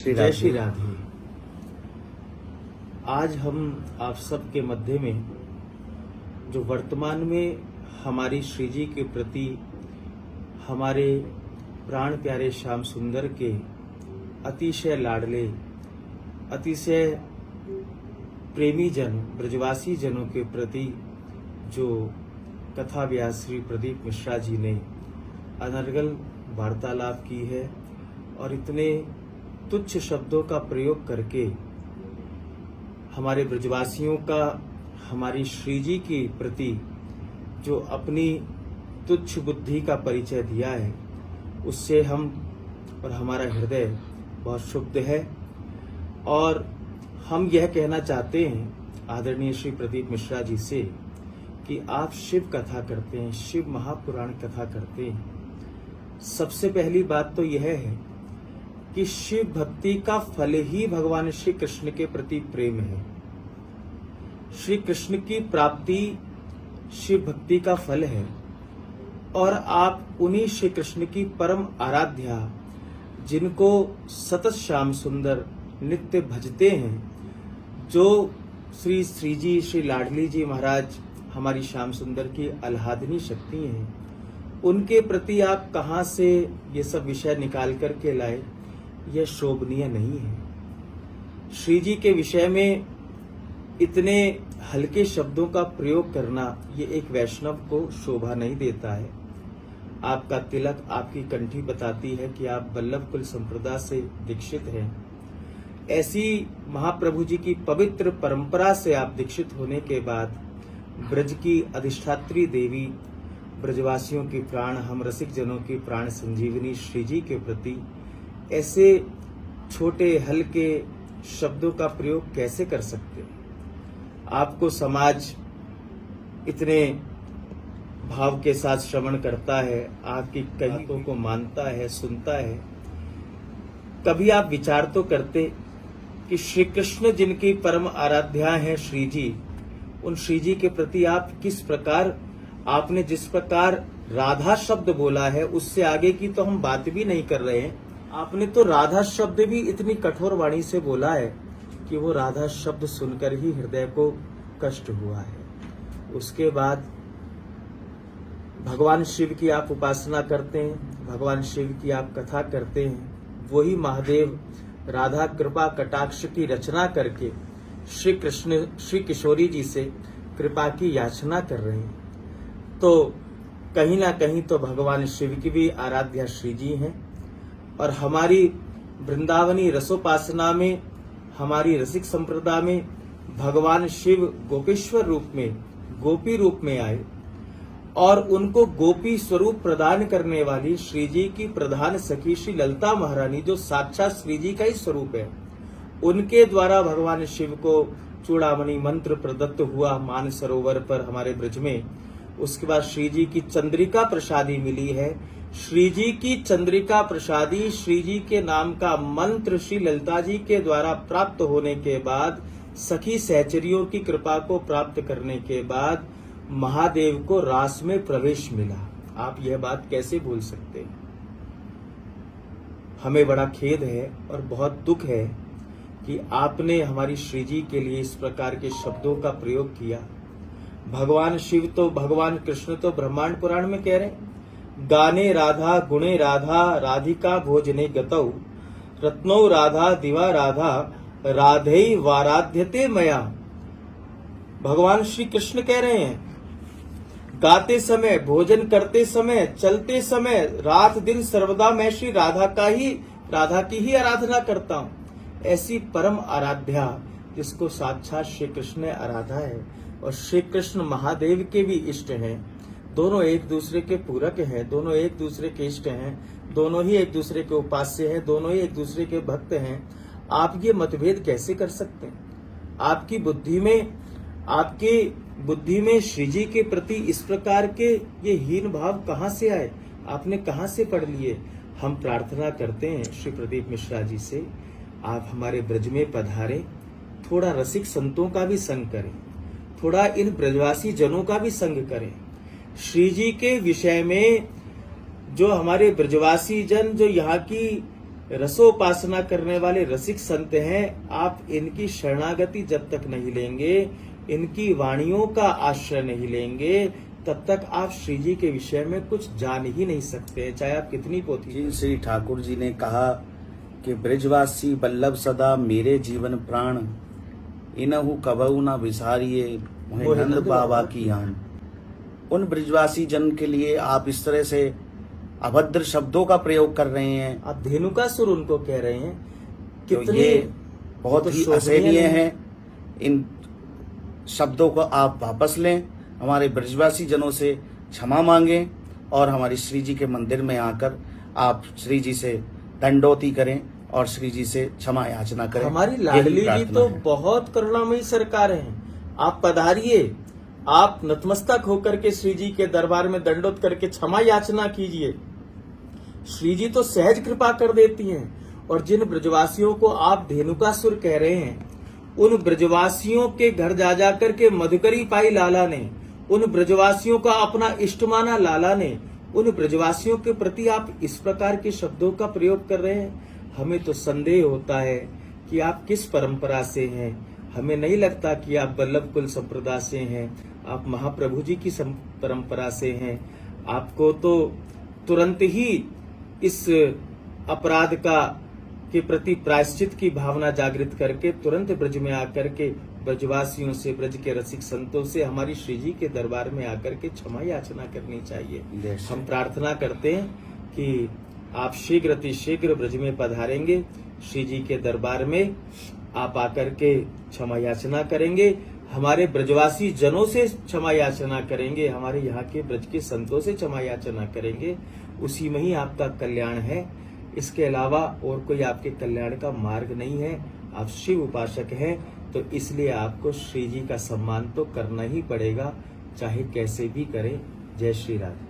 जय श्री राधे। आज हम आप सब के मध्य में जो वर्तमान में हमारी श्री जी के प्रति हमारे प्राण प्यारे श्याम सुंदर के अतिशय लाडले, अतिशय प्रेमी जन, ब्रजवासी जनों के प्रति जो कथा व्यास श्री प्रदीप मिश्रा जी ने अनर्गल वार्तालाप की है और इतने तुच्छ शब्दों का प्रयोग करके हमारे ब्रजवासियों का हमारी श्री जी के प्रति जो अपनी तुच्छ बुद्धि का परिचय दिया है, उससे हम और हमारा हृदय बहुत क्षुब्ध है। और हम यह कहना चाहते हैं आदरणीय श्री प्रदीप मिश्रा जी से कि आप शिव कथा करते हैं, शिव महापुराण कथा करते हैं। सबसे पहली बात तो यह है कि शिव भक्ति का फल ही भगवान श्री कृष्ण के प्रति प्रेम है। श्री कृष्ण की प्राप्ति शिव भक्ति का फल है और आप उन्हीं श्री कृष्ण की परम आराध्या, जिनको सतत श्याम सुंदर नित्य भजते हैं, जो श्री जी श्री लाडली जी महाराज हमारी श्याम सुंदर की आह्लादनी शक्ति हैं, उनके प्रति आप कहां से ये सब विषय निकाल करके लाए, यह शोभनीय नहीं है। श्री जी के विषय में इतने हल्के शब्दों का प्रयोग करना ये एक वैष्णव को शोभा नहीं देता है। आपका तिलक, आपकी कंठी बताती है कि आप वल्लभ कुल संप्रदाय से दीक्षित हैं। ऐसी महाप्रभु जी की पवित्र परंपरा से आप दीक्षित होने के बाद ब्रज की अधिष्ठात्री देवी, ब्रजवासियों की प्राण, हम रसिक जनों की प्राण संजीवनी श्री जी के प्रति ऐसे छोटे हल्के शब्दों का प्रयोग कैसे कर सकते हैं? आपको समाज इतने भाव के साथ श्रवण करता है, आपकी कहियों को मानता है, सुनता है। कभी आप विचार तो करते कि श्री कृष्ण जिनकी परम आराध्या है श्री जी, उन श्री जी के प्रति आप किस प्रकार, आपने जिस प्रकार राधा शब्द बोला है, उससे आगे की तो हम बात भी नहीं कर रहे हैं। आपने तो राधा शब्द भी इतनी कठोर वाणी से बोला है कि वो राधा शब्द सुनकर ही हृदय को कष्ट हुआ है। उसके बाद भगवान शिव की आप उपासना करते हैं, भगवान शिव की आप कथा करते हैं। वही महादेव राधा कृपा कटाक्ष की रचना करके श्री कृष्ण, श्री किशोरी जी से कृपा की याचना कर रहे हैं। तो कहीं ना कहीं तो भगवान शिव की भी आराध्या श्री जी हैं और हमारी वृंदावनी रसोपासना में, हमारी रसिक संप्रदाय में भगवान शिव गोपेश्वर रूप में, गोपी रूप में आए और उनको गोपी स्वरूप प्रदान करने वाली श्री जी की प्रधान सखी श्री ललिता महारानी, जो साक्षात श्री जी का ही स्वरूप है, उनके द्वारा भगवान शिव को चूड़ामणि मंत्र प्रदत्त हुआ मानसरोवर पर हमारे ब्रज में। उसके बाद श्री जी की चंद्रिका प्रसादी मिली है। श्री जी की चंद्रिका प्रसादी, श्री जी के नाम का मंत्र श्री ललिता जी के द्वारा प्राप्त होने के बाद, सखी सहचरियों की कृपा को प्राप्त करने के बाद महादेव को रास में प्रवेश मिला। आप यह बात कैसे भूल सकते हैं? हमें बड़ा खेद है और बहुत दुख है कि आपने हमारी श्री जी के लिए इस प्रकार के शब्दों का प्रयोग किया। भगवान शिव तो, भगवान कृष्ण तो ब्रह्मांड पुराण में कह रहे हैं, गाने राधा गुणे राधा राधिका भोजने गतौ रत्नौ राधा दिवा राधा राधे वाराध्यते मया। भगवान श्री कृष्ण कह रहे हैं, गाते समय, भोजन करते समय, चलते समय, रात दिन सर्वदा मैं श्री राधा की ही आराधना करता हूं। ऐसी परम आराध्या जिसको साक्षात श्री कृष्ण ने आराधा है और श्री कृष्ण महादेव के भी इष्ट हैं। दोनों एक दूसरे के पूरक हैं, दोनों एक दूसरे के इष्ट हैं, दोनों ही एक दूसरे के उपास्य हैं, दोनों ही एक दूसरे के भक्त हैं। आप ये मतभेद कैसे कर सकते हैं? आपकी बुद्धि में श्री जी के प्रति इस प्रकार के ये हीन भाव कहां से आए? आपने कहां से पढ़ लिए? हम प्रार्थना करते हैं श्री प्रदीप मिश्रा जी से, आप हमारे ब्रज में पधारें, थोड़ा रसिक संतों का भी संग करें, थोड़ा इन ब्रजवासी जनों का भी संग करें। श्री जी के विषय में जो हमारे ब्रजवासी जन, जो यहाँ की रसोपासना करने वाले रसिक संत हैं। आप इनकी शरणागति जब तक नहीं लेंगे, इनकी वाणियों का आश्रय नहीं लेंगे, तब तक आप श्री जी के विषय में कुछ जान ही नहीं सकते, चाहे आप कितनी पोथी। जी, श्री ठाकुर जी ने कहा कि ब्रजवासी बल्लभ सदा मेरे जीवन प्राण, इनहु कबहु न विसारिये मोहे नंद बाबा की आन। उन ब्रजवासी जन के लिए आप इस तरह से अभद्र शब्दों का प्रयोग कर रहे हैं। आप धेनुकासुर उनको कह रहे हैं। तो ये बहुत ही असहनीय है। इन शब्दों को आप वापस लें, हमारे ब्रजवासी जनों से क्षमा मांगें और हमारी श्री जी के मंदिर में आकर आप श्री जी से दंडोती करें और श्री जी से क्षमा याचना करें। हमारी लाडली जी तो बहुत करुणामयी सरकार है। आप पधारिए, आप नतमस्तक होकर के श्री जी के दरबार में दंडोत करके क्षमा याचना कीजिए। श्री जी तो सहज कृपा कर देती हैं। और जिन ब्रजवासियों को आप धेनुकासुर कह रहे हैं, उन ब्रजवासियों के घर जा जाकर के मधुकरी पाई लाला ने, उन ब्रजवासियों का अपना इष्ट माना लाला ने, उन ब्रजवासियों के प्रति आप इस प्रकार के शब्दों का प्रयोग कर रहे हैं। हमें तो संदेह होता है कि आप किस परंपरा से हैं। हमें नहीं लगता कि आप वल्लभ कुल संप्रदाय से हैं, आप महाप्रभु जी की परंपरा से हैं। आपको तो तुरंत ही इस अपराध का के प्रति प्रायश्चित की भावना जागृत करके तुरंत ब्रज में आकर के ब्रजवासियों से, ब्रज के रसिक संतों से हमारी श्री जी के दरबार में आकर के क्षमा याचना करनी चाहिए। हम प्रार्थना करते हैं कि आप शीघ्र अतिशीघ्र ब्रज में पधारेंगे, श्री जी के दरबार में आप आकर के क्षमा याचना करेंगे, हमारे ब्रजवासी जनों से क्षमा याचना करेंगे, हमारे यहाँ के ब्रज के संतों से क्षमा याचना करेंगे। उसी में ही आपका कल्याण है। इसके अलावा और कोई आपके कल्याण का मार्ग नहीं है। आप शिव उपासक हैं, तो इसलिए आपको श्री जी का सम्मान तो करना ही पड़ेगा, चाहे कैसे भी करें। जय श्री राधे।